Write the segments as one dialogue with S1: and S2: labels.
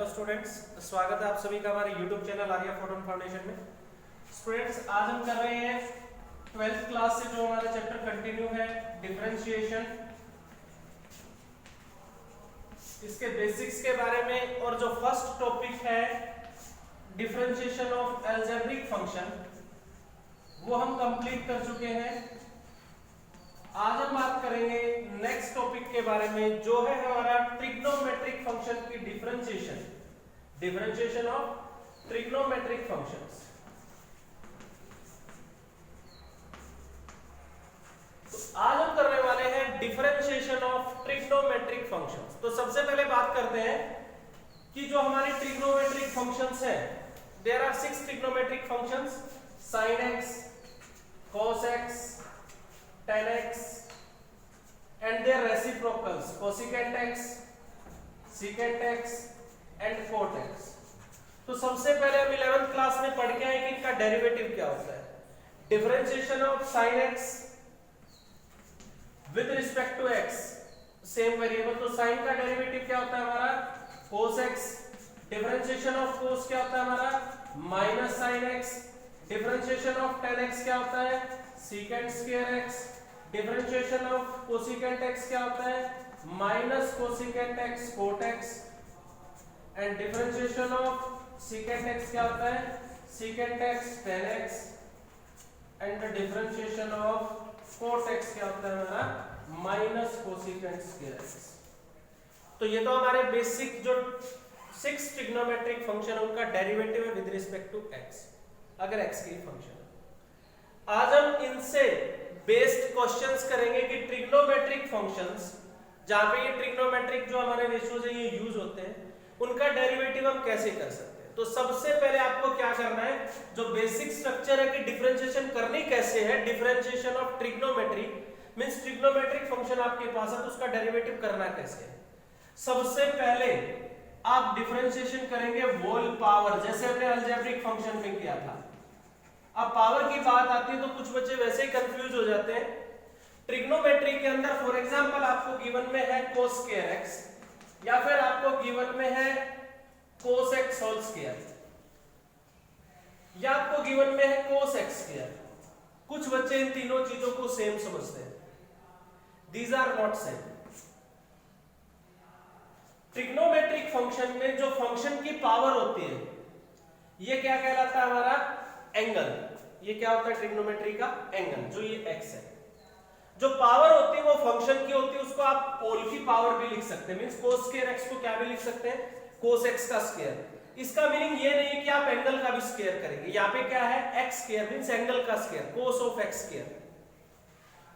S1: Hello students, स्वागत है आप सभी का हमारे YouTube channel Arya photon foundation में। स्टूडेंट्स, आज हम कर रहे हैं 12th क्लास से जो हमारा चैप्टर कंटिन्यू है डिफरेंशिएशन, इसके बेसिक्स के बारे में। और जो फर्स्ट टॉपिक है डिफरेंशिएशन ऑफ अलजेब्रिक फंक्शन, वो हम कंप्लीट कर चुके हैं। आज हम बात करेंगे नेक्स्ट टॉपिक के बारे में, जो है हमारा ट्रिग्नोमेट्रिक फंक्शन की डिफरेंशिएशन ऑफ ट्रिग्नोमेट्रिक फंक्शंस। तो आज हम करने वाले हैं डिफरेंशिएशन ऑफ ट्रिग्नोमेट्रिक फंक्शंस। तो सबसे पहले बात करते हैं कि जो हमारे ट्रिग्नोमेट्रिक फंक्शंस हैं, there are 6 trigonometric functions: sin x, cos x, tan x and their reciprocals cosecant x, secant x and cot x। तो सबसे पहले हम 11th क्लास में पढ़ के आए कि इनका डेरिवेटिव क्या होता है। Differentiation of sin x with respect to x, same variable, तो sin का डेरिवेटिव क्या होता है हमारा cos x। Differentiation of cos क्या होता है हमारा minus sin x। Differentiation of tan x क्या होता है secant square x। Differentiation of cosecant x क्या होता है minus cosecant x cot x। And differentiation of secant x क्या होता है secant x tan x। And the differentiation of cot x क्या होता है हमारा माइनस कोसिकेंट स्क्वायर x। तो ये तो हमारे बेसिक जो 6 ट्रिग्नोमेट्रिक फंक्शन है उनका डेरिवेटिव है विद रिस्पेक्ट टू x, अगर x की फंक्शन है। आज हम इनसे बेस्ड क्वेश्चंस करेंगे कि ट्रिग्नोमेट्रिक फंक्शंस, जहां पे ये ट्रिग्नोमेट्रिक जो हमारे रेशियोज है ये यूज होते हैं, उनका डेरिवेटिव हम कैसे कर सकते हैं। तो सबसे पहले आपको क्या करना है, जो बेसिक स्ट्रक्चर है कि डिफरेंशिएशन करनी कैसे है। Differentiation of trigonometric means trigonometric function आपके पास है तो उसका डेरिवेटिव करना कैसे है। सबसे पहले आप डिफरेंशिएशन करेंगे होल पावर, जैसे हमने अलजेब्रिक फंक्शन में किया था। अब पावर की बात आती है तो कुछ बच्चे वैसे ही कंफ्यूज हो जाते हैं। ट्रिग्नोमेट्री के अंदर फॉर एग्जांपल आपको गिवन में है cos स्क्वायर x, या फिर आपको गिवन में है cos x होल स्क्वायर, या आपको गिवन में है cos x स्क्वायर। कुछ बच्चे इन तीनों चीजों को सेम समझते हैं। These are not same. Trigonometric function में जो फंक्शन की पावर होती है ये क्या कहलाता है हमारा एंगल। ये क्या होता है ट्रिग्नोमेट्री का एंगल, जो ये x है। जो पावर होती है वो फंक्शन की होती है, उसको आप होल की पावर भी लिख सकते हैं। मींस cos स्क्वायर x को क्या भी लिख सकते हैं cos x का स्क्वायर। इसका मीनिंग ये नहीं है कि आप एंगल का भी स्क्वायर करेंगे। यहाँ पे क्या है x स्क्वायर मींस एंगल का square, cos of x square.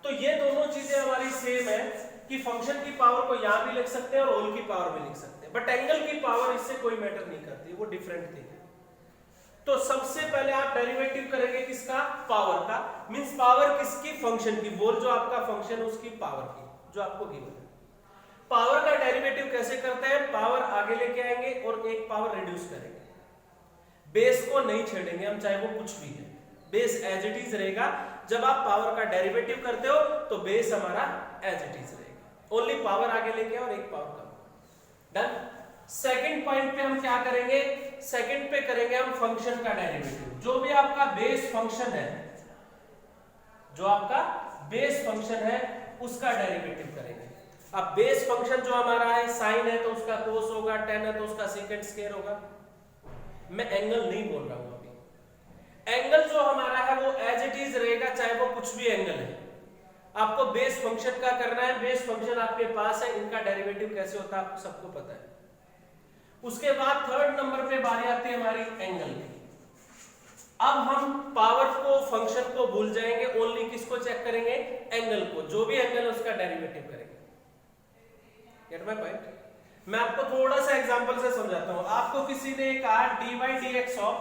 S1: तो ये दोनों चीजें हमारी सेम है कि फंक्शन की पावर को यहां भी लिख सकते हैं और होल की पावर भी लिख सकते हैं, बट एंगल की पावर इससे कोई मैटर नहीं करती, वो डिफरेंट थिंग है। तो सबसे पहले आप डेरिवेटिव करेंगे किसका पावर का, मींस पावर किसकी फंक्शन की, वो जो आपका फंक्शन है उसकी पावर की, जो आपको गिवन है। पावर का डेरिवेटिव कैसे करते हैं, पावर आगे लेके आएंगे और एक पावर रिड्यूस करेंगे। बेस को नहीं छेड़ेंगे हम, चाहे वो कुछ भी है, बेस एज इट इज रहेगा। जब आप पावर का डेरिवेटिव करते हो तो बेस हमारा एज इट इज रहेगा, ओनली पावर आगे लेके और एक पावर कम। डन। सेकंड पॉइंट पे हम क्या करेंगे, सेकंड पे करेंगे हम फंक्शन का डेरिवेटिव। जो भी आपका बेस फंक्शन है, जो आपका बेस फंक्शन है उसका डेरिवेटिव करेंगे। अब बेस फंक्शन जो हमारा है साइन है तो उसका cos होगा, tan है तो उसका सेकंड स्क्वायर होगा। मैं एंगल नहीं बोल रहा हूं अभी। एंगल जो हमारा है वो एज इट इज रहेगा, चाहे वो कुछ भी एंगल है। आपको बेस फंक्शन का करना है, बेस फंक्शन आपके पास है, इनका डेरिवेटिव कैसे होता है आपको सबको पता है। उसके बाद थर्ड नंबर पे बारी आती है हमारी एंगल की। अब हम पावर को फंक्शन को भूल जाएंगे, ओनली किसको चेक करेंगे एंगल को, जो भी एंगल है उसका डेरिवेटिव करेंगे। Gate my point. मैं आपको थोड़ा सा एग्जांपल से समझाता हूं। आपको किसी ने कहा dy dx of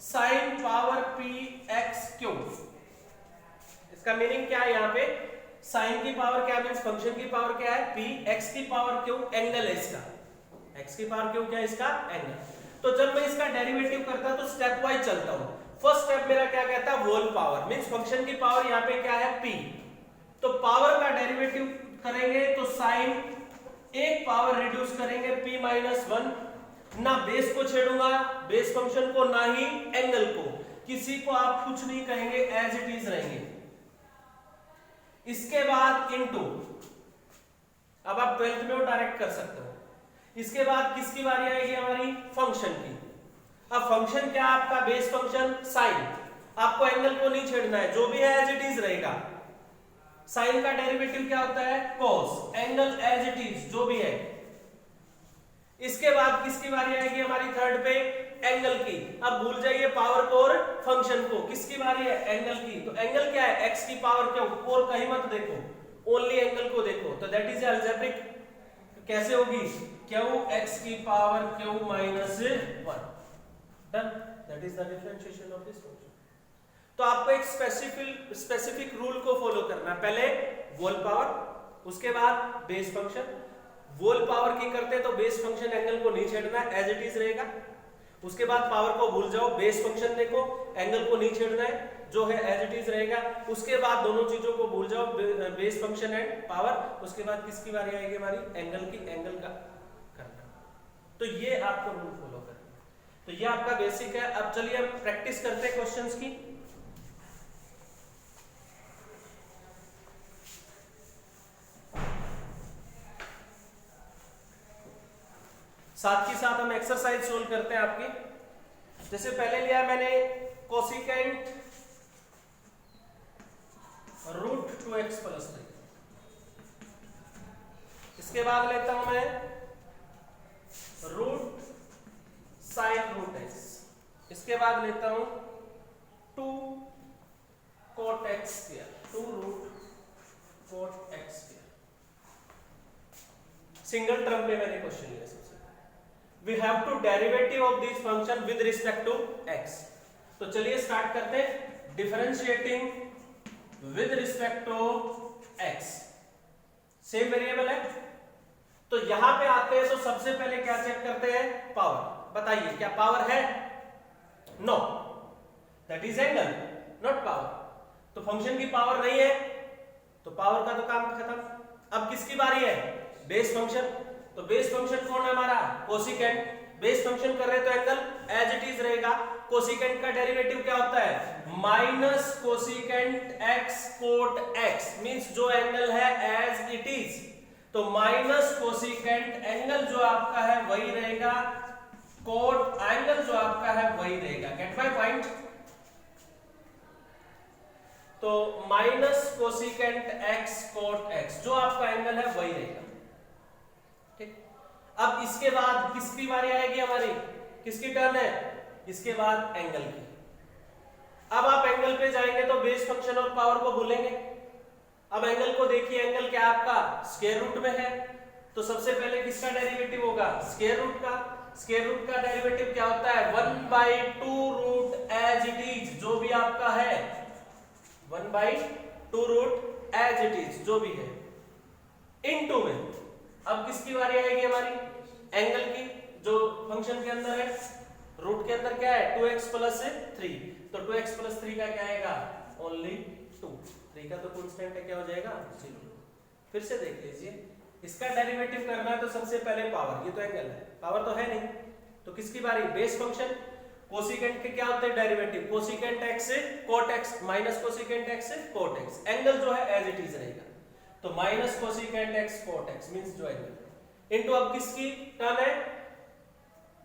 S1: sin power p x cube. इसका मीनिंग क्या है, यहाँ पे sin की पावर क्या मींस फंक्शन की पावर क्या है p, x की पावर क्यूब एंगल है इसका, x की पावर क्यों क्या है इसका एंगल। तो जब मैं इसका डेरिवेटिव करता तो स्टेप वाइज चलता हूं। फर्स्ट स्टेप मेरा क्या कहता है होल पावर मींस फंक्शन की पावर यहां पे क्या है p। तो पावर का डेरिवेटिव करेंगे तो sin एक पावर रिड्यूस करेंगे p-1 ना बेस को छेड़ूंगा, बेस फंक्शन को, ना ही एंगल को, किसी को आप कुछ नहीं कहेंगे, एज इट इज रहेंगे। इसके बाद इनटू, अब आप 12th में वो डायरेक्ट कर सकते हो। इसके बाद किसकी बारी आएगी हमारी, फंक्शन की। अब फंक्शन क्या है आपका, बेस फंक्शन साइन, आपको एंगल को नहीं छेड़ना है, जो भी है एज इट इज रहेगा। साइन का डेरिवेटिव क्या होता है, cos, angle as it is जो भी है। इसके बाद किसकी बारी आएगी हमारी, थर्ड पे, एंगल की। अब भूल जाइए पावर को और फंक्शन को, किसकी बारी है, एंगल की। तो एंगल क्या है, x की पावर क्यों, और कहीं मत देखो, ओनली एंगल को देखो। तो दैट इज अलजेब्रिक, कैसे होगी, क्यू x की power q minus 1, done, that is the differentiation of this function. तो आपको एक स्पेसिफिक रूल को फॉलो करना है, पहले वोल पावर, उसके बाद बेस फंक्शन। वोल पावर की करते हैं तो बेस फंक्शन एंगल को नहीं छेड़ना है, एज इट इज रहेगा। उसके बाद पावर को भूल जाओ, बेस फंक्शन देखो, एंगल को नहीं छेड़ना है, जो है एज इट इज रहेगा। उसके बाद दोनों चीजों को भूल जाओ, बेस फंक्शन एंड पावर। उसके बाद किसकी बारी आएगी हमारी, एंगल की, एंगल का करना। तो ये आपको रूल फॉलो करना है। तो ये आपका बेसिक है। अब चलिए हम प्रैक्टिस करते हैं क्वेश्चंस की। साथ ही साथ हम एक्सरसाइज सोल्व करते हैं आपकी। जैसे पहले लिया मैंने कोसिकेंट रूट 2x प्लस 3, इसके बाद लेता हूं मैं रूट साइन रूट x, इसके बाद लेता हूं 2 cot x square, 2 root cot x square. Single term में मैंने क्वेश्चन लिया। We have to derivative of this function with respect to x। तो चलिए स्टार्ट करते हैं। Differentiating with respect to x, same variable है। तो यहां पे आते हैं तो सबसे पहले क्या चेक करते हैं, पावर। बताइए क्या पावर है, no, that is angle not power. तो फंक्शन की पावर नहीं है तो पावर का तो काम खत्म। अब किसकी बारी है, बेस फंक्शन। तो बेस फंक्शन कौन है हमारा, कोसिकेंट। बेस फंक्शन कर रहे तो एंगल एज इट इज रहेगा। कोसिकेंट का डेरिवेटिव क्या होता है, minus cosecant x cot x, means जो एंगल है एज इट इज। तो माइनस कोसिकेंट एंगल जो आपका है वही रहेगा, कोट एंगल जो आपका है वही रहेगा। Get my point. तो minus cosecant x cot x, जो आपका एंगल है वही रहेगा। अब इसके बाद किसकी बारी आएगी हमारी, किसकी टर्न है, इसके बाद एंगल की। अब आप एंगल पे जाएंगे तो बेस फंक्शन और पावर को भूलेंगे। अब एंगल को देखिए, एंगल क्या आपका स्क्वायर रूट में है। तो सबसे पहले किसका डेरिवेटिव होगा, स्क्वायर रूट का। स्क्वायर रूट का डेरिवेटिव क्या होता है, 1/2 रूट एज इट इज, जो भी आपका है 1/2 रूट एज इट इज जो भी है, इनटू में। अब किसकी बारी आएगी हमारी, एंगल की, जो फंक्शन के अंदर है। रूट के अंदर क्या है, 2x प्लस 3। तो 2x प्लस 3 का क्या आएगा, ओनली 2। 3 का तो कांस्टेंट है, क्या हो जाएगा 0। फिर से देख लीजिए, इसका डेरिवेटिव करना है तो सबसे पहले पावर, ये तो एंगल है, पावर तो है नहीं। तो किसकी बारी, बेस फंक्शन। कोसिकेंट के क्या होते हैं डेरिवेटिव, कोसिकेंट x से cot x, minus cosecant x से cot x। एंगल जो है एज इट इज रहेगा। तो minus cosecant x cot x means जो एंगल, इनटू अब किसकी टर्न है,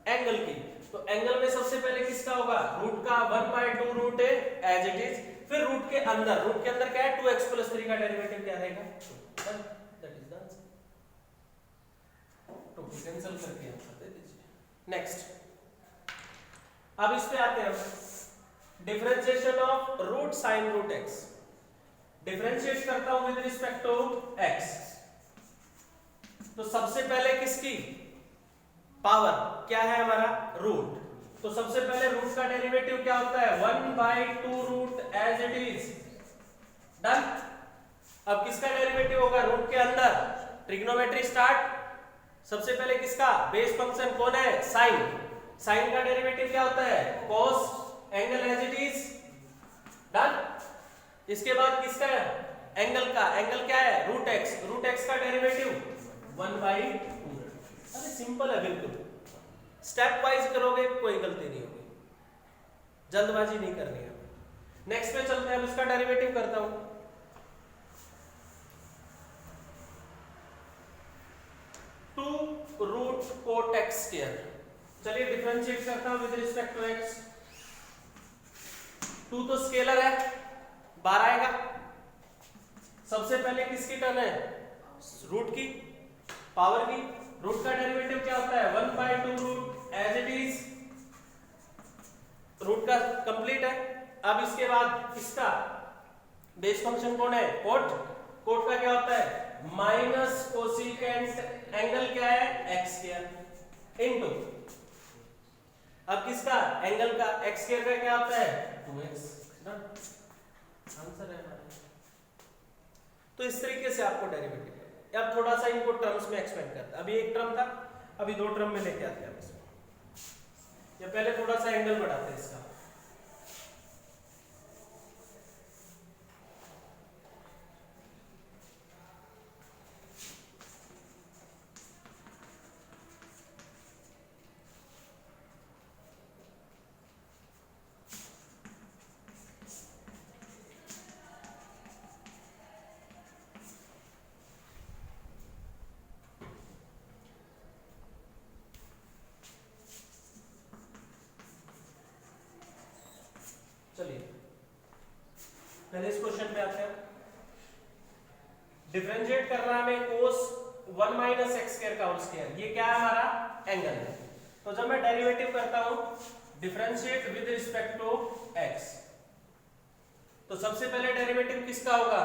S1: एंगल की। तो एंगल में सबसे पहले किसका होगा, रूट का 1/2 रूट है एज इट इज। फिर रूट के अंदर क्या है, 2x प्लस 3 का डेरिवेटिव क्या रहेगा, दैट इज द आंसर। तो कैंसिल करके आंसर दे दीजिए। नेक्स्ट, अब इस पे आते हैं हम, differentiation of root sine root x। Differentiate करता हूं विद रिस्पेक्ट टू x। तो सबसे पहले किसकी, पावर क्या है हमारा, रूट। तो सबसे पहले रूट का डेरिवेटिव क्या होता है, 1/2 root as it is, done. अब किसका डेरिवेटिव होगा, रूट के अंदर, ट्रिग्नोमेट्री स्टार्ट। सबसे पहले किसका, बेस फंक्शन कौन है, साइन। साइन का डेरिवेटिव क्या होता है, cos, angle as it is, done. इसके बाद किसका है, एंगल का, एंगल क्या है, रूट x। रूट x का डेरिवेटिव 1/2। अरे सिंपल है बिल्कुल, स्टेप वाइज करोगे कोई गलती नहीं होगी, जल्दबाजी नहीं करनी है। नेक्स्ट पे चलते हैं, अब इसका डेरिवेटिव करता हूं। 2 रूट कोट एक्स स्क्वायर, चलिए डिफरेंशिएट करता हूं विद रिस्पेक्ट टू एक्स। 2 तो स्केलर है, 12 आएगा। सबसे पहले किसकी टर्न है? रूट की, पावर की। रूट का डेरिवेटिव क्या होता है? 1/2 root as it is, root का कंप्लीट है। अब इसके बाद इसका बेस फंक्शन कौन है? कोट। कोट का क्या होता है? माइनस कोसिकेंट एंगल क्या है? एक्स स्क्वायर इनटू, अब किसका? एंगल का, एक्स स्क्वायर का क्या होता है? 2x। आंसर है हमारा। तो इस तरीके से आपको डेरिवेटिव है। अब थोड़ा सा इनको टर्म्स में एक्सपेंड करता है। अभी एक टर्म था, अभी 2 टर्म में लेके आते हैं इसको। या पहले थोड़ा सा एंगल बढ़ाते हैं इसका। चलिए पहले इस क्वेश्चन पे आते हैं। डिफरेंशिएट करना है हमें cos 1 माइनस एक्स स्क्वायर का होल स्क्वायर। ये क्या है? हमारा एंगल है। तो जब मैं डेरिवेटिव करता हूं differentiate with respect to x, तो सबसे पहले डेरिवेटिव किसका होगा?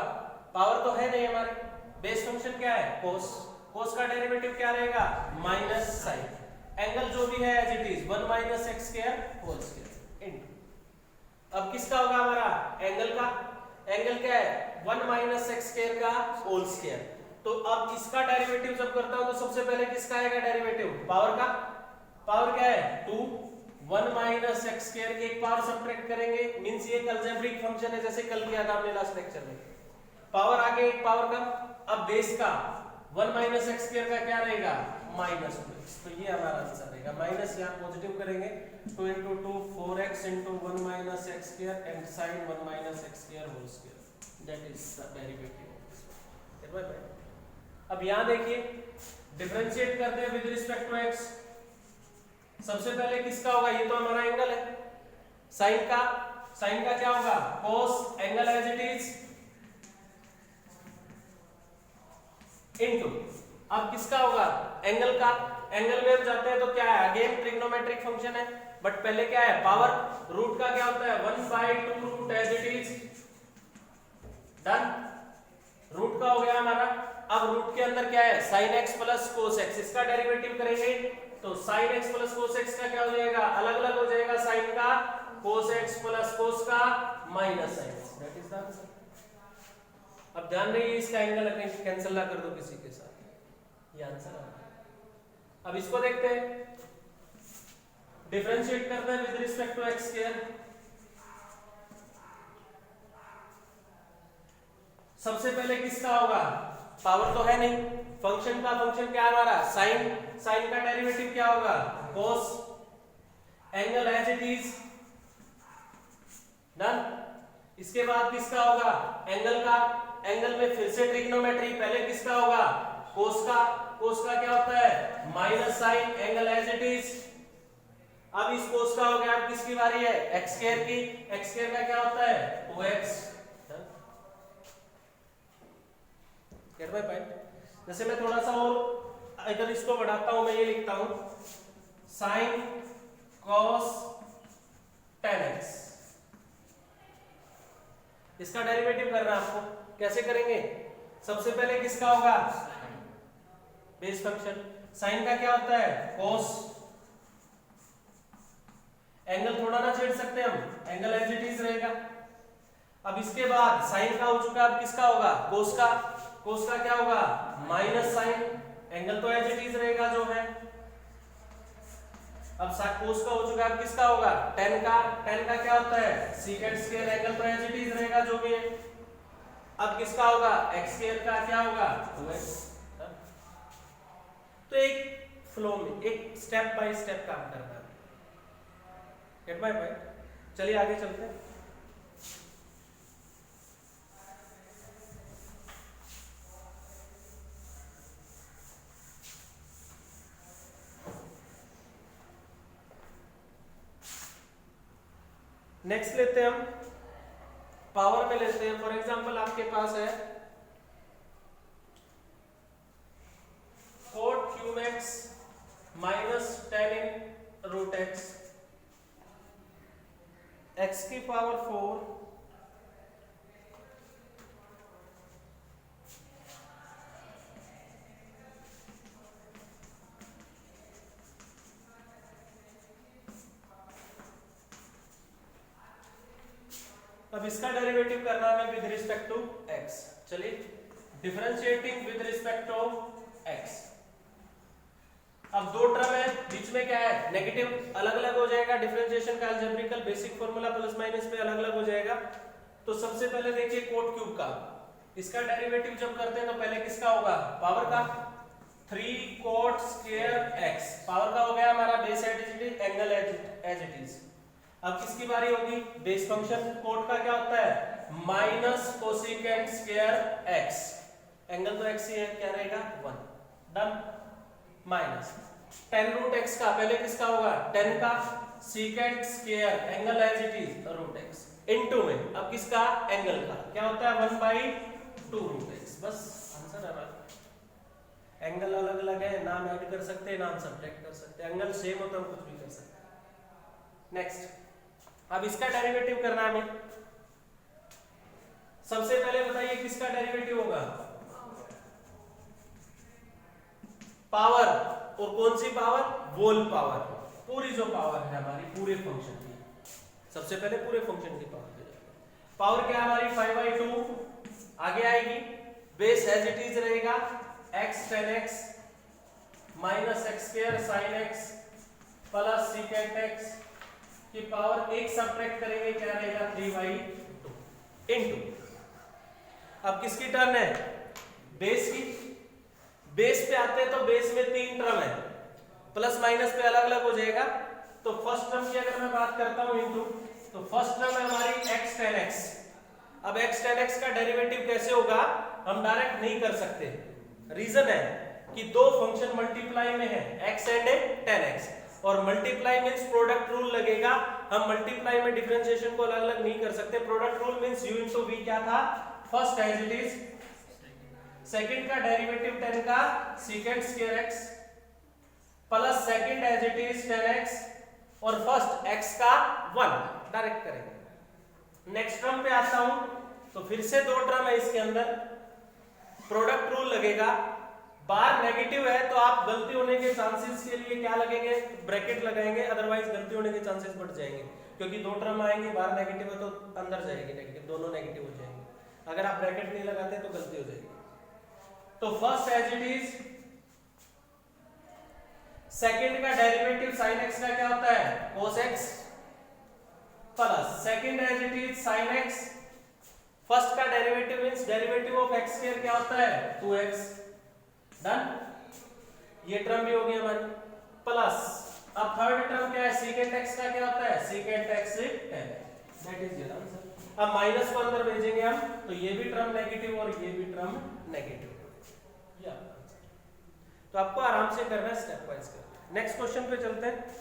S1: पावर तो है नहीं हमारे, बेस फंक्शन क्या है? cos। cos का डेरिवेटिव क्या रहेगा? माइनस साइन, एंगल जो भी है as it is 1 minus x square whole square into, अब किसका होगा? हमारा एंगल का। एंगल क्या है? 1 माइनस एक्स स्क्वायर का होल स्क्वायर। तो अब इसका डेरिवेटिव जब करता हूं तो सबसे पहले किसका आएगा डेरिवेटिव? पावर का। पावर क्या है? 2। 1 माइनस एक्स स्क्वायर के एक पावर सब्ट्रैक्ट करेंगे, मींस ये एक अलजेब्रिक फंक्शन है जैसे कल किया था हमने लास्ट लेक्चर में। पावर आगे एक पावर का, अब बेस का 1 माइनस एक्स स्क्वायर का क्या रहेगा? Minus 2x। तो ये हमारा आंसर रहेगा। माइनस यहां पॉजिटिव करेंगे, 2 × 2 4x × 1 minus x square and sin 1 minus x square whole square, that is the derivative. अब यहां देखिए डिफरेंशिएट करते हैं विद रिस्पेक्ट टू x। सबसे पहले किसका होगा? ये तो हमारा एंगल है, sin का। sin का क्या होगा? cos angle as it is into, अब किसका होगा? एंगल का। एंगल में हम जाते हैं तो क्या है? अगेन ट्रिग्नोमेट्रिक फंक्शन है, बट पहले क्या है? पावर। रूट का क्या होता है? 1/2 root as it is, done. Root का हो गया हमारा। अब रूट के अंदर क्या है? sin x plus cos x। इसका डेरिवेटिव करेंगे तो sin x plus cos x का क्या हो जाएगा? अलग अलग हो जाएगा, sin का cos x प्लस cos का minus sin x, that is the answer. अब ध्यान रखिए इसका एंगल कैंसिल ना कर दो किसी के साथ, ये आंसर है। अब इसको देखते हैं, डिफरेंशिएट करते हैं with respect to x square. सबसे पहले किसका होगा? पावर तो है नहीं, फंक्शन का फंक्शन क्या है हमारा? साइन। साइन का डेरिवेटिव क्या होगा? cos, angle as it is, done. इसके बाद किसका होगा? एंगल का। एंगल में फिर से ट्रिग्नोमेट्री, पहले किसका होगा? cos का। cos का क्या होता है? Minus sine angle as it is. अब इस cos का हो गया, अब किसकी बारी है? x स्क्वायर की। x स्क्वायर का क्या होता है? 2x। Gate my point? जैसे मैं थोड़ा सा और अगर इसको बढ़ाता हूं, मैं ये लिखता हूं sin cos 10x। इसका डेरिवेटिव करना है आपको, कैसे करेंगे? सबसे पहले किसका होगा? Base function. साइन का क्या होता है? cos। एंगल थोड़ा ना छेड़ सकते हम, एंगल एज इट इज रहेगा। अब इसके बाद साइन का हो चुका, अब किसका होगा? cos का। cos का क्या होगा? माइनस साइन, एंगल तो एज इट इज रहेगा जो है। अब cos का हो चुका, अब किसका होगा? tan का। tan का क्या होता है? secant स्क्वायर, एंगल तो एज इट इज रहेगा जो भी है। अब किसका होगा? x स्क्वायर का क्या होगा? 2x। तो एक फ्लो में, एक स्टेप बाय स्टेप काम करना है। Gate my point? चलिए आगे चलते हैं। नेक्स्ट लेते हैं हम पावर में लेते हैं। फॉर एग्जांपल आपके पास है cot cube x minus 10 in root x, x की पावर 4 अब इसका डेरिवेटिव करना है विद रिस्पेक्ट टू x। चलिए differentiating with respect to x। अब दो टर्म है, बीच में क्या है नेगेटिव, अलग अलग हो जाएगा। डिफरेंशिएशन का अलजेब्रिकल बेसिक फार्मूला प्लस माइनस पे अलग अलग हो जाएगा। तो सबसे पहले देखिए कोट क्यूब का, इसका डेरिवेटिव जब करते हैं तो पहले किसका होगा, पावर का। 3 कोट स्क्वायर x, पावर का हो गया हमारा base as angle as it is. अब किसकी बारी होगी, बेस फंक्शन कोट का क्या होता है minus cosecant square x, angle तो x ही है, क्या रहेगा 1, डन। माइनस 10 रूट x का, पहले किसका होगा 10 का secant square angle as it is root x into में अब किसका एंगल का क्या होता है 1/2 रूट x। बस आंसर है हमारा। एंगल अलग अलग है, नाम ऐड कर सकते हैं, नाम सब्ट्रैक्ट कर सकते हैं। एंगल सेम हो तो हम कुछ भी कर सकते हैं। नेक्स्ट अब इसका डेरिवेटिव करना है हमें। सबसे पहले बताइए किसका डेरिवेटिव होगा, पावर, और कौन सी पावर, होल पावर, पूरी जो पावर है हमारी पूरे फंक्शन की। सबसे पहले पूरे फंक्शन की पावर क्या हमारी 5/2 आगे आएगी, बेस एज इट इज रहेगा x 10x minus x square sin x plus secant x की पावर एक सब्ट्रैक्ट करेंगे क्या रहेगा 3/2 इनटू। अब किसकी टर्न है, बेस की। बेस पे आते हैं तो बेस में 3 टर्म है, प्लस माइनस पे अलग अलग हो जाएगा। तो फर्स्ट टर्म की अगर मैं बात करता हूं इनटू, तो फर्स्ट टर्म है हमारी x 10x। अब x 10x का डेरिवेटिव कैसे होगा, हम डायरेक्ट नहीं कर सकते। रीजन है कि दो फंक्शन मल्टीप्लाई में है x एंड 10x, और मल्टीप्लाई मींस प्रोडक्ट रूल लगेगा। हम मल्टीप्लाई में डिफरेंशिएशन को अलग अलग नहीं कर सकते। Product rule means u into v क्या था, first as it is, second का डेरिवेटिव 10 का secant square x plus second as it is 10x और फर्स्ट x का 1 डायरेक्ट करेंगे। नेक्स्ट टर्म पे आता हूं तो फिर से दो टर्म है इसके अंदर, प्रोडक्ट रूल लगेगा। बार नेगेटिव है तो आप गलती होने के चांसेस के लिए क्या लगेंगे, ब्रैकेट लगाएंगे, अदरवाइज गलती होने के चांसेस बढ़ जाएंगे, क्योंकि दो टर्म आएंगे, बार नेगेटिव है तो अंदर जाएगी नेगेटिव, दोनों नेगेटिव हो जाएंगे। अगर आप ब्रैकेट नहीं लगाते तो गलती हो जाएगी। तो first as it is, second का डेरिवेटिव sin x का क्या होता है cos x plus second as it is sin x, first का derivative means derivative of x square क्या होता है 2x, डन। ये टर्म भी हो गई हमारी, प्लस अब थर्ड टर्म क्या है secant x का क्या होता है secant x 10, that is your answer. अब माइनस को अंदर भेजेंगे हम तो ये भी टर्म नेगेटिव और ये भी टर्म नेगेटिव, या तो आपको आराम से करना है, स्टेप वाइज करना। नेक्स्ट क्वेश्चन पे चलते हैं।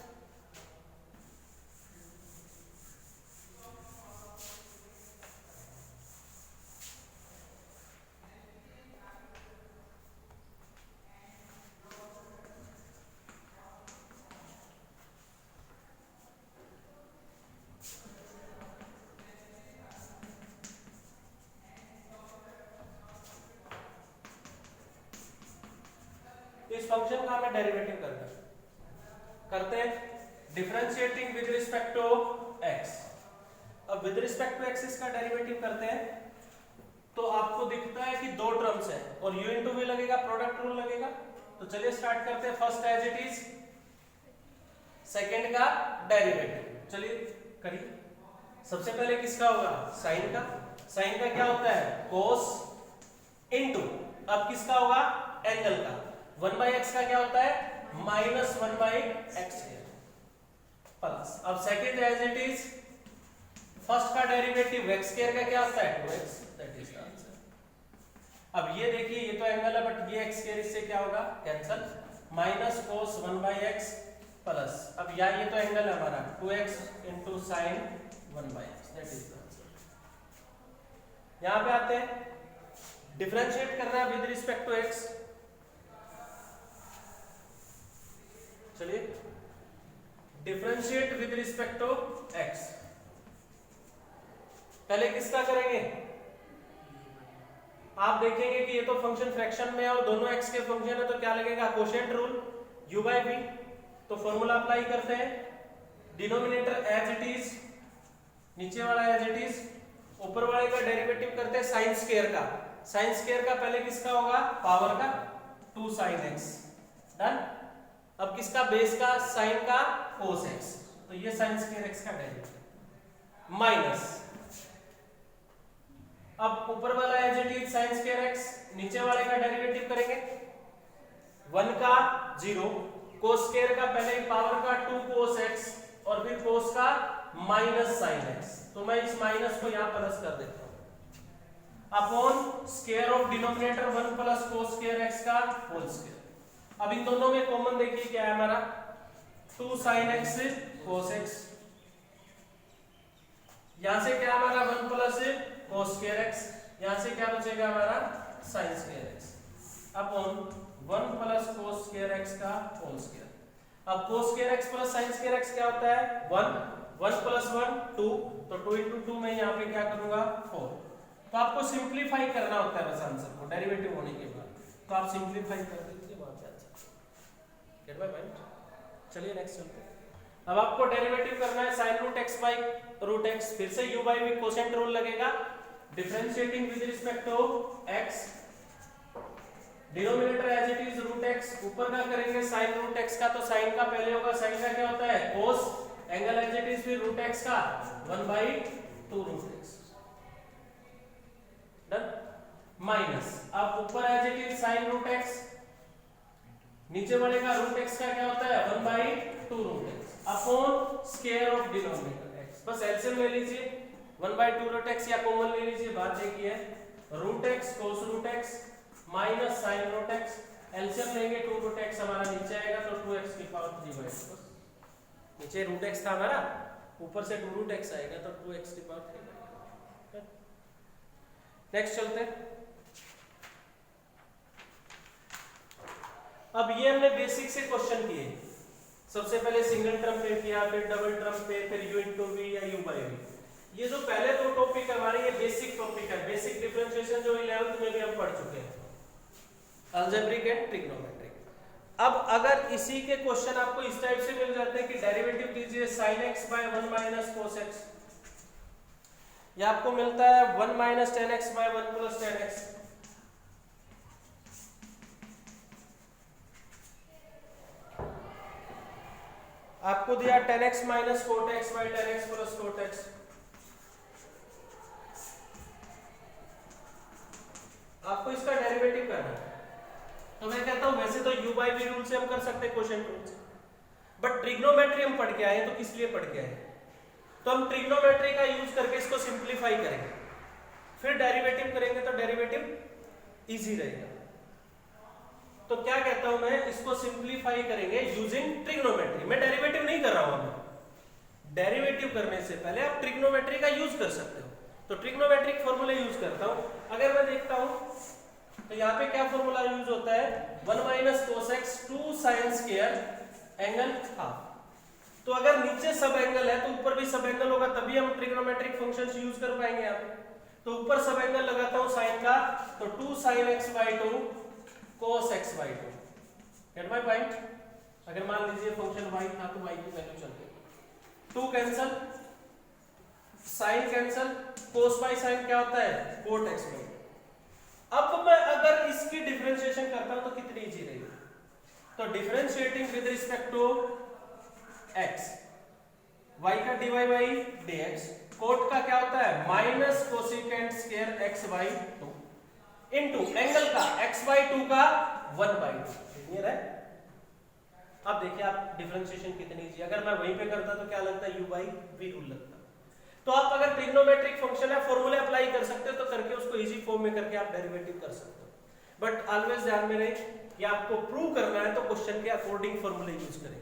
S1: इस फंक्शन का हमें डेरिवेटिव करते हैं, differentiating with respect to x। अब विद रिस्पेक्ट टू x इसका डेरिवेटिव करते हैं तो आपको दिखता है कि दो टर्म्स है और u into v लगेगा, प्रोडक्ट रूल लगेगा। तो चलिए स्टार्ट करते हैं। First as it is, second का डेरिवेटिव, चलिए करिए। सबसे पहले किसका होगा साइन का, साइन का क्या होता है cos इनटू, अब किसका होगा एंगल का, 1/x का क्या होता है -1/x प्लस, अब second as it is, first का डेरिवेटिव x स्क्वायर का क्या होता है 2x, that is the answer. अब ये देखिए ये तो एंगल है बट ये x स्क्वायर इससे क्या होगा कैंसिल, -cos 1/x प्लस, अब ये तो एंगल है हमारा 2x into sin 1/x, that is the answer. यहां पे आते हैं, डिफरेंशिएट करना है विद रिस्पेक्ट टू x। चलिए differentiate with respect to x, पहले किसका करेंगे, आप देखेंगे कि ये तो फंक्शन फ्रैक्शन में है और दोनों x के फंक्शन है, तो क्या लगेगा कोशेंट रूल u/v, तो फॉर्मूला अप्लाई करते हैं, डिनोमिनेटर एज इट इज, नीचे वाला एज इट इज, ऊपर वाले का डेरिवेटिव करते हैं साइन स्क्वायर का, साइन स्क्वायर का पहले किसका होगा पावर का 2 sin x, डन। अब किसका बेस का साइन का cos x, तो ये साइन स्क्वायर x का डेरिवेटिव माइनस, अब ऊपर वाला as it is sin square x, नीचे वाले का डेरिवेटिव करेंगे 1 का 0, cos स्क्वायर का पहले पावर का 2 cos x और फिर cos का माइनस sin x, तो मैं इस माइनस को यहां प्लस कर देता हूं, upon square of denominator 1 plus cos square x का होल स्क्वायर। अब इन दोनों में कॉमन देखिए क्या है हमारा 2 sin x cos x, यहां से क्या हमारा 1 प्लस cos स्क्वायर x, यहां से क्या बचेगा हमारा sin square x, upon 1 plus cos square x का होल स्क्वायर। अब cos square x plus sin square x क्या होता है 1, 1 प्लस 1 2, तो 2 into 2 में यहां पे क्या करूंगा 4, तो आपको सिंपलीफाई करना होता है बस आंसर को डेरिवेटिव होने के बाद, तो आप सिंपलीफाई कर दीजिए वहां पे आंसर, गेट माय पॉइंट। चलिए नेक्स्ट चलते हैं, अब आपको डेरिवेटिव करना है sin root x by root x, फिर से u by v quotient rule लगेगा, differentiating with respect to x, denominator as it is root x, ऊपर का करेंगे sin रूट x का, तो sin का पहले होगा, sin का क्या होता है cos, angle as it is फिर रूट x का 1/2 रूट x, डन, माइनस, अब ऊपर as it is sin root x, नीचे वाले का रूट x का क्या होता है 1/2 root x, upon square of denominator x, बस एलसीएम ले लीजिए 1/2 रूट x या कॉमन ले लीजिए, बात देखिए root x cos root x minus sin root x, LCM लेंगे 2 रूट x हमारा नीचे आएगा, तो 2x की पावर 3/2, नीचे रूट x था हमारा, ऊपर से 2 रूट x आएगा, तो 2x की पावर 3/2। नेक्स्ट चलते हैं, अब ये हमने बेसिक से क्वेश्चन किए, सबसे पहले सिंगल टर्म पे किया, फिर डबल टर्म पे, फिर u into v या u by v। ये जो पहले दो टॉपिक हमारे ये बेसिक टॉपिक है, बेसिक डिफरेंशिएशन जो 11th में भी हम पढ़ चुके हैं, अलजेब्रिक एंड ट्रिग्नोमेट्रिक। अब अगर इसी के क्वेश्चन आपको इस टाइप से मिल जाते हैं कि डेरिवेटिव कीजिए sin x by 1 minus cos x, या आपको मिलता है 1 minus tan x by 1 plus tan x, आपको दिया tan x minus cot x by tan x plus cot x, आपको इसका डेरिवेटिव करना है, तो मैं कहता हूं वैसे तो u by v रूल से हम कर सकते हैं क्वेश्चन रूल से, बट ट्रिग्नोमेट्री हम पढ़ के आए हैं, तो किस लिए पढ़ के आए हैं, तो हम ट्रिग्नोमेट्री का यूज करके इसको सिंपलीफाई करेंगे, फिर डेरिवेटिव करेंगे, तो डेरिवेटिव इजी रहेगा। तो क्या कहता हूं मैं, इसको सिंपलीफाई करेंगे यूजिंग ट्रिग्नोमेट्री, मैं डेरिवेटिव नहीं कर रहा हूं, मैं डेरिवेटिव करने से पहले आप ट्रिग्नोमेट्री का यूज कर सकते हो, तो ट्रिग्नोमेट्रिक फॉर्मूला यूज करता हूं। अगर मैं देखता हूं तो यहाँ पे क्या फॉर्मूला यूज होता है 1 minus cos x 2 sin square angle half, तो अगर नीचे सब एंगल है तो ऊपर भी सब एंगल होगा, तभी हम ट्रिग्नोमेट्रिक फंक्शंस यूज कर पाएंगे यहाँ पे। तो ऊपर सब एंगल लगाता हूं sin का, तो 2 sin x by 2 cos x by 2, gate my point. अगर मान लीजिए फंक्शन y था तो y की वैल्यू चलती है, 2 cancel, sin cancel, cos by sin क्या होता है cot x by 2। अब मैं अगर इसकी डिफरेंशिएशन करता हूं तो कितनी इजी रहेगी, तो differentiating with respect to x, y का dy by dx, cot का क्या होता है minus cosecant square x by 2 into angle का x by 2 का 1/2, क्लियर है। अब देखिए आप डिफरेंशिएशन कितनी इजी, अगर मैं वहीं पे करता तो क्या लगता है, u बाई वी रूल लगता। तो आप अगर ट्रिग्नोमेट्रिक फंक्शन है फॉर्मूले अप्लाई कर सकते हो तो करके उसको इजी फॉर्म में करके आप डेरिवेटिव कर सकते हो। बट ऑलवेज ध्यान में रहे कि आपको प्रूव करना है तो क्वेश्चन के अकॉर्डिंग फॉर्मूले यूज करें।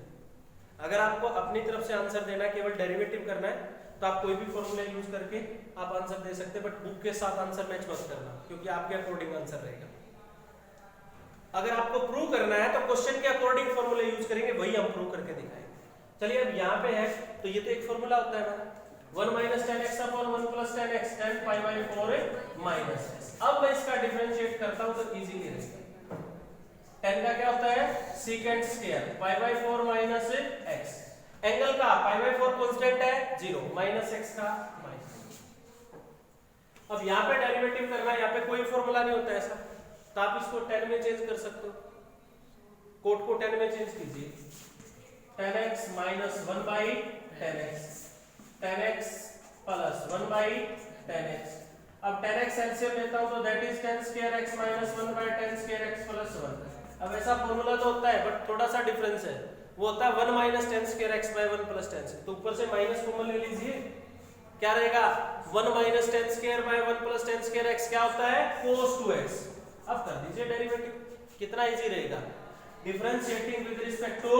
S1: अगर आपको अपनी तरफ से आंसर देना है, केवल डेरिवेटिव करना है, तो आप कोई भी फॉर्मूला यूज करके आप आंसर दे सकते हैं, बट बुक के साथ आंसर मैच मत करना क्योंकि आपके अकॉर्डिंग आंसर रहेगा। अगर आपको प्रूव करना है तो क्वेश्चन के अकॉर्डिंग फॉर्मूला यूज करेंगे, वही हम प्रूव करके दिखाएंगे। चलिए अब यहाँ पे है तो ये तो एक फॉर्मूला होता है ना 1 minus 10x upon 1 plus 10x 10 pi by 4 minus x। अब मैं इसका डिफरेंशिएट करता हूँ तो इजीली रहेगा। 10 का क्या होता है secant square pi by 4 minus x, angle का पाई बाई 4 कांस्टेंट है 0 माइनस x का माइनस। अब यहाँ पे डेरिवेटिव करना है, यहाँ पे कोई फॉर्मूला नहीं होता ऐसा, तो आप इसको 10 में चेंज कर सकते हो, कोट को 10 में चेंज कीजिए 10x minus 1 by 10x 10x plus 1 by 10x। अब 10x एलसीएम लेता हूं तो that is 10 square x minus 1 by 10 square x plus 1। अब ऐसा फॉर्मूला तो होता है बट थोड़ा सा डिफरेंस है, वो होता है 1 minus 10 square x by 1 plus 10। तो ऊपर से माइनस कॉमन ले लीजिए, क्या रहेगा 1 minus 10 square by 1 plus 10 square x क्या होता है cos 2x। अब कर दीजिए डेरिवेटिव, कितना इजी रहेगा, differentiating with respect to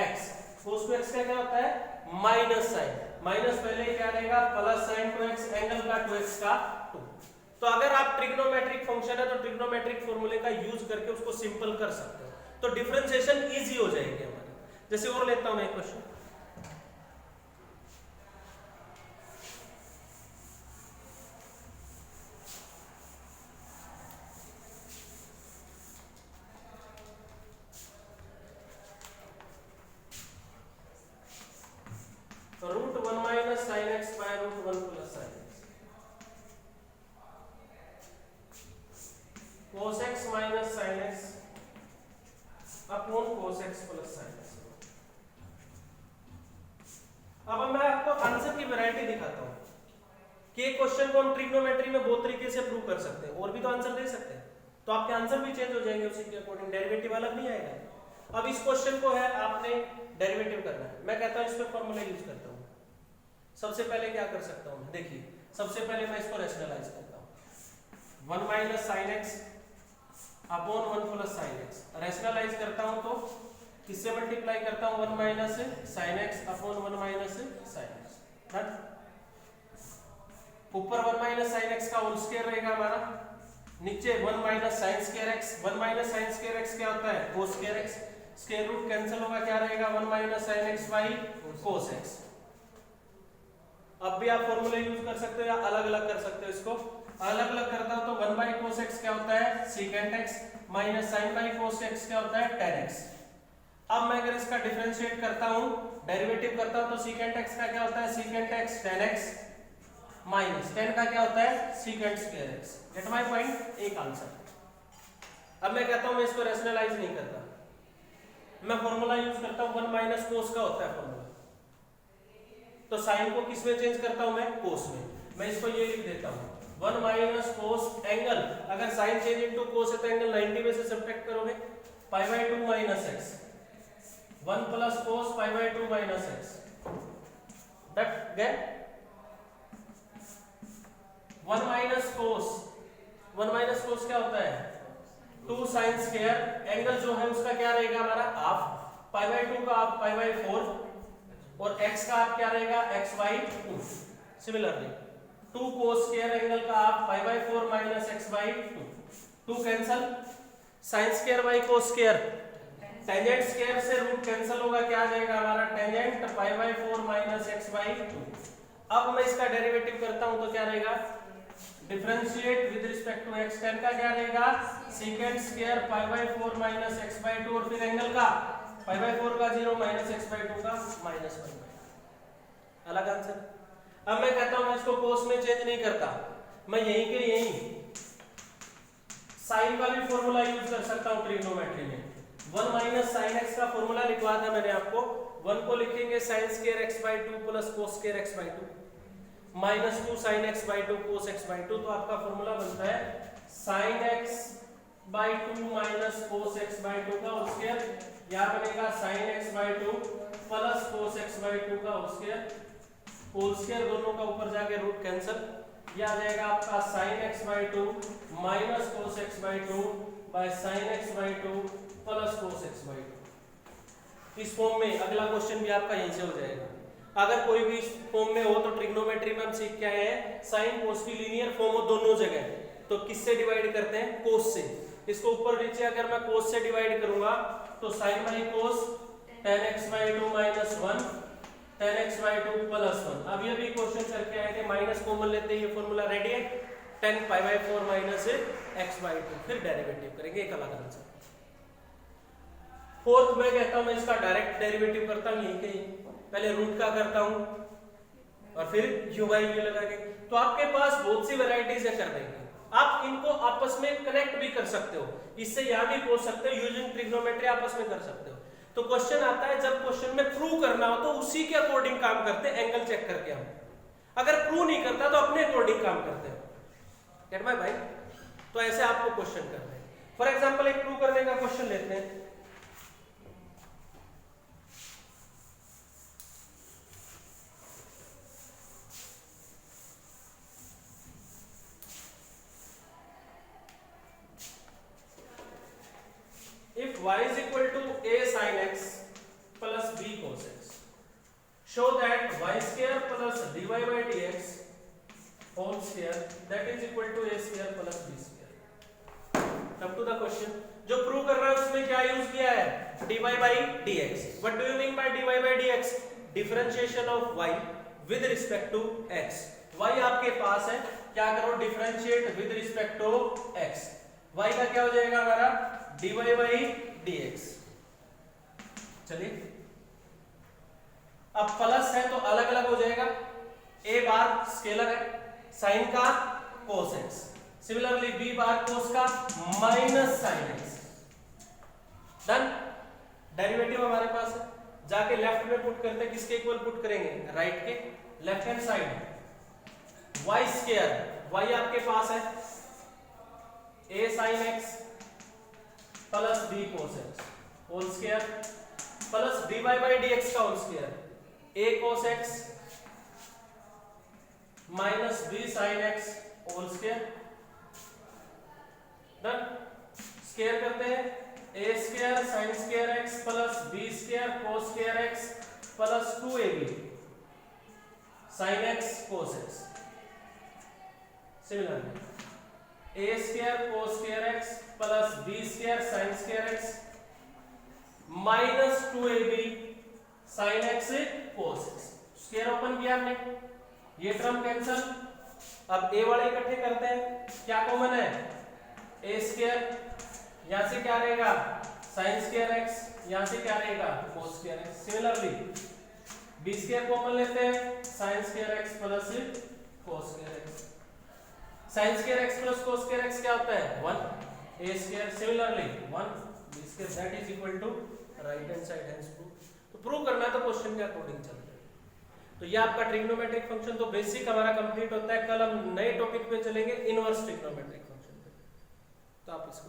S1: x। cos 2x का क्या होता है माइनस साइन, माइनस पहले क्या रहेगा प्लस साइन 2x, एंगल का 2x का 2। तो अगर आप ट्रिग्नोमेट्रिक फंक्शन है तो ट्रिग्नोमेट्रिक फॉर्मूले का यूज करके उसको सिंपल कर सकते हो, तो डिफरेंशिएशन इजी हो जाएगी हमारी। जैसे और लेता हूं मैं एक question, root 1 minus sine x by root 1 plus sine x cos x minus sine x upon cos x plus sine x. अब मैं आपको आंसर की वैरायटी दिखाता हूं कि एक क्वेश्चन को हम ट्रिग्नोमेट्री में बहुत तरीके से प्रूव कर सकते हैं, और भी तो आंसर दे सकते हैं, तो आपके आंसर भी चेंज हो जाएंगे उसी के अकॉर्डिंग, डेरिवेटिव अलग नहीं आएगा। अब इस क्वेश्चन को है आपने डेरिवेटिव करना है, मैं कहता हूं इस पे फॉर्मूला यूज करता हूं। सबसे पहले क्या कर सकता हूं, देखिए सबसे पहले मैं इसको रैशनलाइज करता हूं 1 minus sine x upon 1 plus sine x. Rationalise करता हूं तो किससे मल्टीप्लाई करता हूं 1 minus sine x upon 1 minus sine x. ऊपर 1 माइनस साइन एक्स का होल स्क्वायर रहेगा हमारा, नीचे 1 minus sine square x. 1 minus sine square x क्या होता है cos square x, square root cancel होगा, क्या रहेगा 1 minus sine x by cos x. अब भी आप फॉर्मूला यूज कर सकते हो या अलग अलग कर सकते हो, इसको अलग अलग करता हूं तो 1 बाई cos x क्या होता है secant x minus sin by cos x क्या होता है tan x। अब मैं अगर इसका डिफरेंशिएट करता हूं, डेरिवेटिव करता हूं तो secant x का क्या होता है secant x tan x minus tan का क्या होता है secant square x। Gate my point, एक आंसर। अब मैं कहता हूं मैं इसको रैशनलाइज नहीं करता, मैं फॉर्मूला यूज करता हूं 1 माइनस cos का होता है फॉर्मूला, तो साइन को किस में चेंज करता हूं मैं cos में। मैं इसको ये लिख देता हूं 1 माइनस cos एंगल, अगर साइन चेंज इनटू cos है तो एंगल 90 में से सब्ट्रैक्ट करोगे pi by 2 minus x 1 plus cos pi by 2 minus x। That get 1 minus cos क्या होता है 2 sin स्क्वायर, एंगल जो है उसका क्या रहेगा हमारा हाफ, पाई बाय 2 का हाफ पाई बाय 4, और x का आप क्या रहेगा x by 2। Similarly 2 cos square angle का आप पाई by 4 minus x by 2 cancel, sin square by cos square, tangent square से रूट कैंसिल होगा, क्या आ जाएगा हमारा tangent pi by 4 minus x by 2। अब मैं इसका डेरिवेटिव करता हूं तो क्या रहेगा differentiate with respect to x, tan का क्या रहेगा secant square pi by 4 minus x by 2, और फिर एंगल का पाई बाई 4 का 0 माइनस x बाई 2 का माइनस 1। अलग आंसर। अब मैं कहता हूं मैं इसको cos में चेंज नहीं करता, मैं यहीं के यहीं साइन का भी फॉर्मूला यूज कर सकता हूं ट्रिग्नोमेट्री में। 1 माइनस साइन x का फॉर्मूला लिखवा था मैंने आपको, 1 को लिखेंगे sin square x by 2 plus cos square x by 2 minus 2 sin x by 2 cos x by 2, तो आपका फॉर्मूला बनता है sin x by 2 minus cos x by 2 का होल स्क्वायर, यहाँ बनेगा sign x by 2 plus cos x by 2 का whole square, दोनों का ऊपर जाके रूट कैंसिल, यह आ जाएगा आपका sign x by 2 minus cos x by 2 by sine x by 2 plus cos x by 2। इस फॉर्म में अगला क्वेश्चन भी आपका यहीं से हो जाएगा। अगर कोई भी इस फॉर्म में हो तो ट्रिग्नोमेट्री में हम सीख के आए हैं साइन कोस की लीनियर फॉर्म हो दोनों जगह, तो किससे डिवाइड करते हैं? कोस से। इसको ऊपर नीचे अगर मैं कोस से डिवाइड करूंगा तो sine by cos tan x by 2 minus 1 tan x by 2 plus 1। अब ये भी क्वेश्चन करके आए थे, माइनस कॉमन लेते हैं, ये फॉर्मूला रेडी है, tan pi by 4 minus x by 2, फिर डेरिवेटिव करेंगे, एक अलग आंसर। फोर्थ में कहता हूं मैं इसका डायरेक्ट डेरिवेटिव करता हूं, यही कहीं पहले रूट का करता हूं और फिर u बाई v लगा के। तो आपके पास बहुत सी वैरायटीज है करने की, आप इनको आपस में कनेक्ट भी कर सकते हो, इससे यहां भी पूछ सकते हो, यूजिंग ट्रिग्नोमेट्री आपस में कर सकते हो। तो क्वेश्चन आता है जब क्वेश्चन में प्रूव करना हो तो उसी के अकॉर्डिंग काम करते हैं, एंगल चेक करके हम। अगर प्रूव नहीं करता तो अपने अकॉर्डिंग काम करते हैं, गेट माय भाई। तो ऐसे आपको क्वेश्चन करते हैं। फॉर एग्जांपल एक प्रूव करने का क्वेश्चन लेते हैं, if y is equal to a sin x plus b cos x, show that y square plus dy by dx whole square that is equal to a square plus b square। Come to the question, जो prove कर रहा है उसमें क्या use किया है? dy by dx। What do you mean by dy by dx? Differentiation of y with respect to x। y आपके पास है, क्या करो? Differentiate with respect to x। y का क्या हो जाएगा हमारा? dy by dx। चलिए अब प्लस है तो अलग अलग हो जाएगा, a बार स्केलर है साइन का cos x, सिमिलरली b बार cos का minus sine x। Done, derivative हमारे पास है, जाके लेफ्ट में पुट करते हैं, किसके इक्वल पुट करेंगे? राइट के left hand side. y square, y आपके पास है a sin x plus b cos x whole square plus dy by dx का whole square, a cos x minus b sin x whole square. Done, square करते हैं, a square sin square x plus b square cos square x plus 2ab sin x cos x। Similarly a square cos square x plus b square sin square x minus 2ab sin x cos x। Square open किया हमने, ये term cancel. अब a वाले इकट्ठे करते हैं, क्या common है? a स्क्वायर, यहां से क्या रहेगा? sin स्क्वायर x, यहां से क्या रहेगा? cos square x। Similarly b square common लेते हैं, sin square x plus cos square x। sin square x plus cos square x क्या होता है? 1 a square, similarly 1 b square that is equal to right hand side hence prove. तो prove करना है तो question के अकॉर्डिंग चलते हैं। तो ये आपका ट्रिग्नोमेट्रिक फंक्शन तो बेसिक हमारा कंप्लीट होता है। कल हम नए टॉपिक पे चलेंगे, इनवर्स ट्रिग्नोमेट्रिक फंक्शन पे, तो आप इसको